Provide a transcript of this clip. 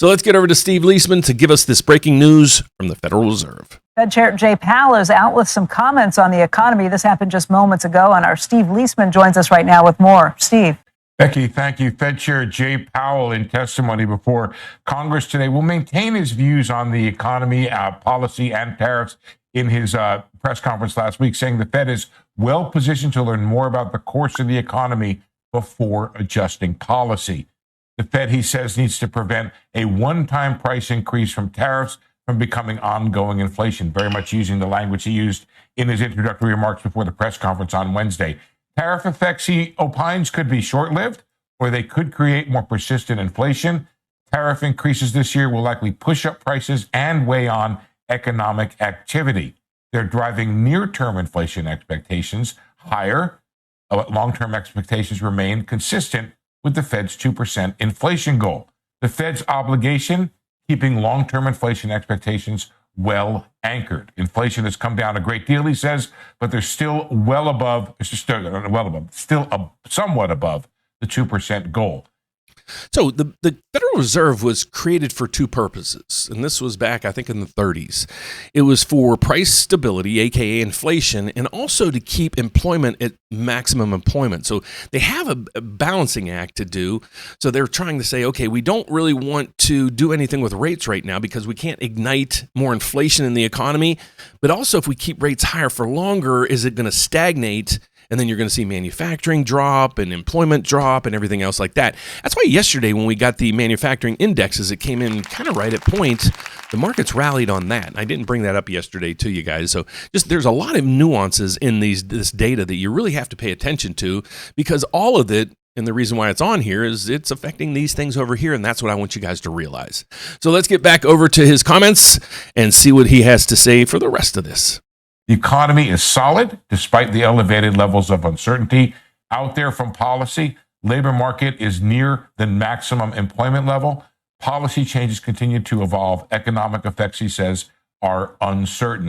So let's get over to Steve Leisman to give us this breaking news from the Federal Reserve. Fed Chair Jay Powell is out with some comments on the economy. This happened just moments ago, and our Steve Leisman joins us right now with more. Steve. Becky, thank you. Fed Chair Jay Powell, in testimony before Congress today, will maintain his views on the economy, policy, and tariffs in his press conference last week, saying the Fed is well positioned to learn more about the course of the economy before adjusting policy. The Fed, he says, needs to prevent a one-time price increase from tariffs from becoming ongoing inflation, very much using the language he used in his introductory remarks before the press conference on Wednesday. Tariff effects, he opines, could be short-lived, or they could create more persistent inflation. Tariff increases this year will likely push up prices and weigh on economic activity. They're driving near-term inflation expectations higher. Long-term expectations remain consistent with the Fed's 2% inflation goal. The Fed's obligation, keeping long-term inflation expectations well anchored. Inflation has come down a great deal, he says, but they're still somewhat above the 2% goal. So the Federal Reserve was created for two purposes, and this was back, I think, in the 30s. It was for price stability, aka inflation, and also to keep employment at maximum employment. So they have a balancing act to do. So they're trying to say, okay, we don't really want to do anything with rates right now because we can't ignite more inflation in the economy. But also, if we keep rates higher for longer, is it going to stagnate? And then you're going to see manufacturing drop and employment drop and everything else like that. That's why yesterday when we got the manufacturing indexes, it came in kind of right at point. The markets rallied on that. I didn't bring that up yesterday to you guys. So just there's a lot of nuances in this data that you really have to pay attention to, because all of it, and the reason why it's on here, is it's affecting these things over here, and that's what I want you guys to realize. So let's get back over to his comments and see what he has to say for the rest of this. The economy is solid despite the elevated levels of uncertainty out there from policy. Labor market is near the maximum employment level. Policy changes continue to evolve. Economic effects, he says, are uncertain.